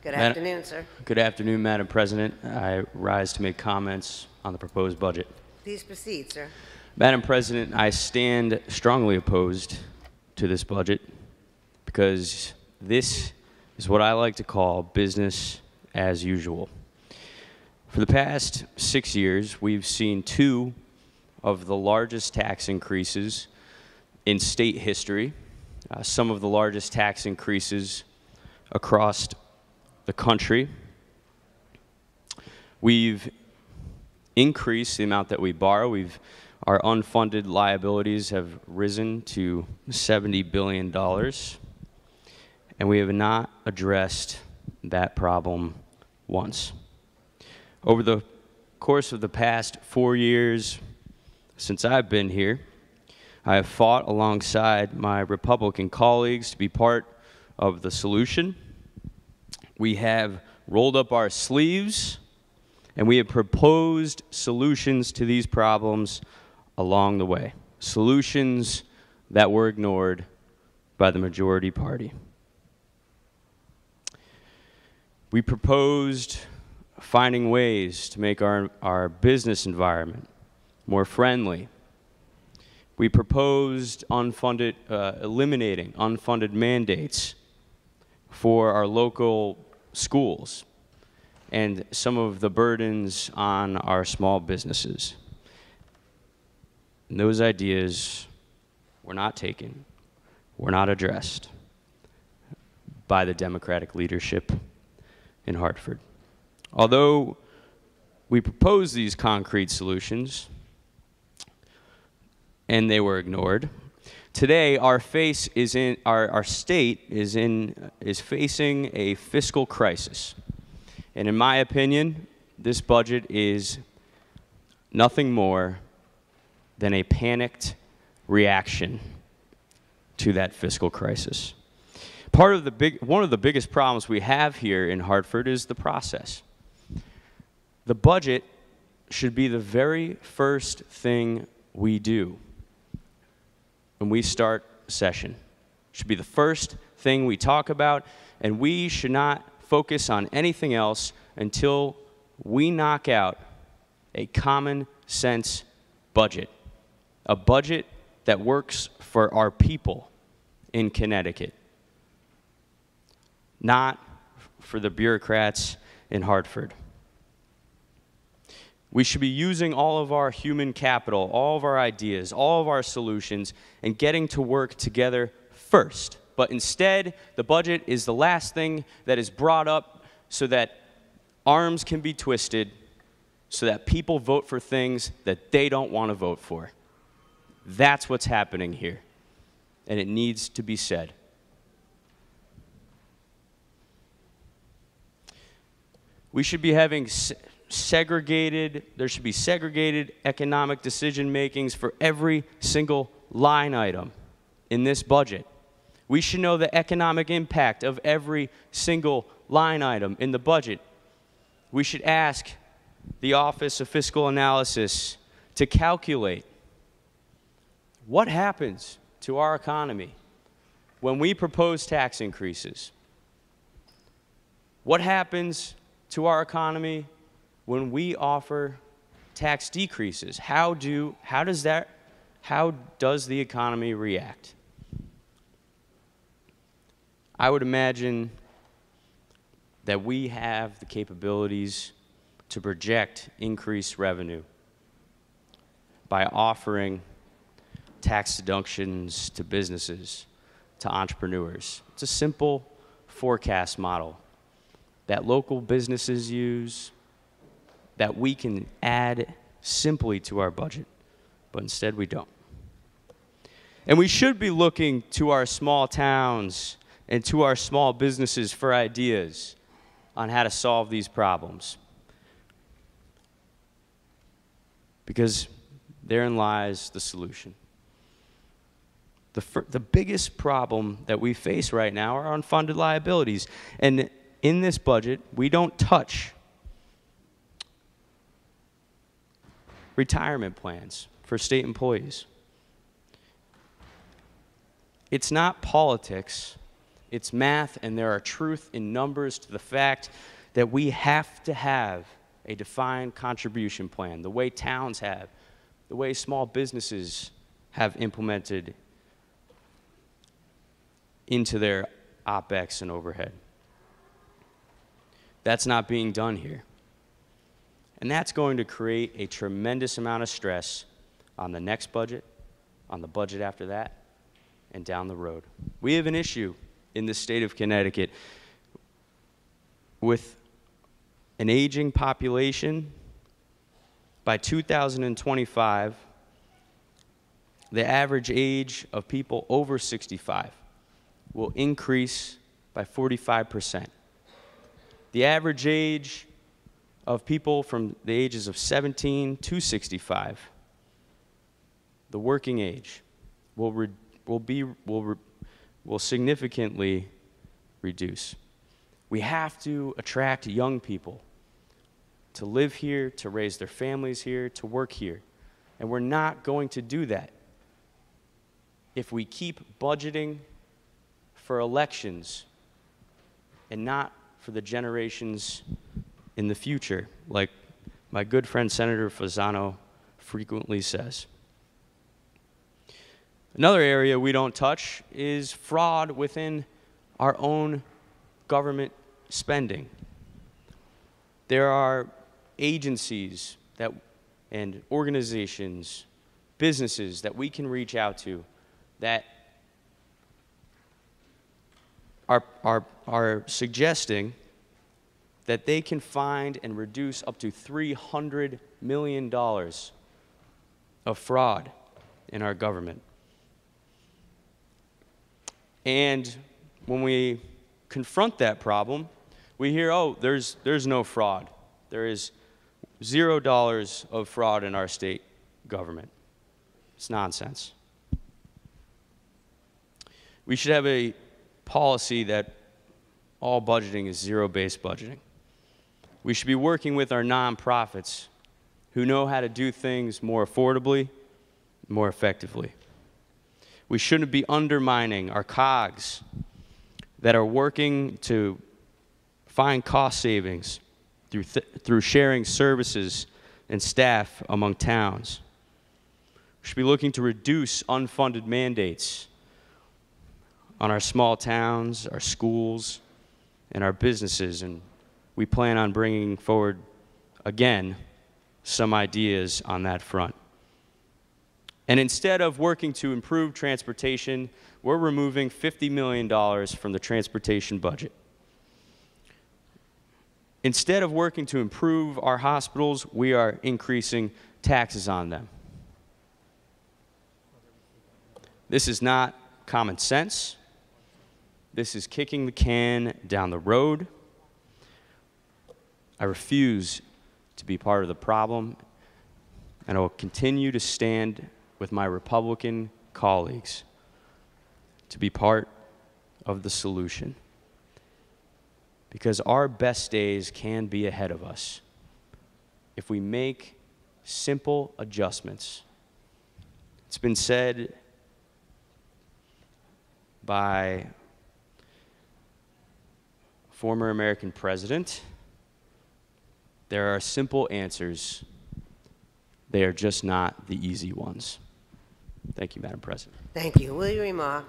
Good afternoon, sir. Good afternoon, Madam President. I rise to make comments on the proposed budget. Please proceed, sir. Madam President, I stand strongly opposed to this budget because this is what I like to call business as usual. For the past 6 years, we've seen two of the largest tax increases in state history, some of the largest tax increases across the country. We've increased the amount that we borrow. Our unfunded liabilities have risen to $70 billion, and we have not addressed that problem once. Over the course of the past 4 years since I've been here, I have fought alongside my Republican colleagues to be part of the solution. We have rolled up our sleeves, and we have proposed solutions to these problems along the way, solutions that were ignored by the majority party. We proposed finding ways to make our business environment more friendly. We proposed eliminating unfunded mandates for our local schools and some of the burdens on our small businesses. And those ideas were not taken, were not addressed by the Democratic leadership in Hartford. Although we proposed these concrete solutions and they were ignored, today our state is facing a fiscal crisis. And in my opinion, this budget is nothing more than a panicked reaction to that fiscal crisis. One of the biggest problems we have here in Hartford is the process. The budget should be the very first thing we do when we start a session. It should be the first thing we talk about, and we should not focus on anything else until we knock out a common sense budget, a budget that works for our people in Connecticut, not for the bureaucrats in Hartford. We should be using all of our human capital, all of our ideas, all of our solutions, and getting to work together first. But instead, the budget is the last thing that is brought up so that arms can be twisted, so that people vote for things that they don't want to vote for. That's what's happening here, and it needs to be said. We should be having there should be segregated economic decision makings for every single line item in this budget. We should know the economic impact of every single line item in the budget. We should ask the Office of Fiscal Analysis to calculate what happens to our economy when we propose tax increases. What happens to our economy when we offer tax decreases? How does the economy react? I would imagine that we have the capabilities to project increased revenue by offering tax deductions to businesses, to entrepreneurs. It's a simple forecast model that local businesses use, that we can add simply to our budget, but instead we don't. And we should be looking to our small towns and to our small businesses for ideas on how to solve these problems, because therein lies the solution. The biggest problem that we face right now are unfunded liabilities, and in this budget, we don't touch retirement plans for state employees. It's not politics It's math, and there are truth in numbers to the fact that we have to have a defined contribution plan, the way towns have, the way small businesses have implemented into their OpEx and overhead. That's not being done here. And that's going to create a tremendous amount of stress on the next budget, on the budget after that, and down the road. We have an issue in the state of Connecticut with an aging population. By 2025, the average age of people over 65 will increase by 45%. The average age of people from the ages of 17 to 65, the working age, will significantly reduce. We have to attract young people to live here, to raise their families here, to work here. And we're not going to do that if we keep budgeting for elections and not for the generations in the future, like my good friend Senator Fasano frequently says. Another area we don't touch is fraud within our own government spending. There are agencies and organizations, businesses that we can reach out to that are suggesting that they can find and reduce up to $300 million of fraud in our government. And when we confront that problem, we hear, oh, there's no fraud. There is $0 of fraud in our state government. It's nonsense. We should have a policy that all budgeting is zero-based budgeting. We should be working with our nonprofits who know how to do things more affordably, more effectively. We shouldn't be undermining our COGs that are working to find cost savings through sharing services and staff among towns. We should be looking to reduce unfunded mandates on our small towns, our schools, and our businesses, and we plan on bringing forward, again, some ideas on that front. And instead of working to improve transportation, we're removing $50 million from the transportation budget. Instead of working to improve our hospitals, we are increasing taxes on them. This is not common sense. This is kicking the can down the road. I refuse to be part of the problem, and I will continue to stand with my Republican colleagues to be part of the solution. Because our best days can be ahead of us if we make simple adjustments. It's been said by former American president, there are simple answers. They are just not the easy ones. Thank you, Madam President. Thank you. Will you remark?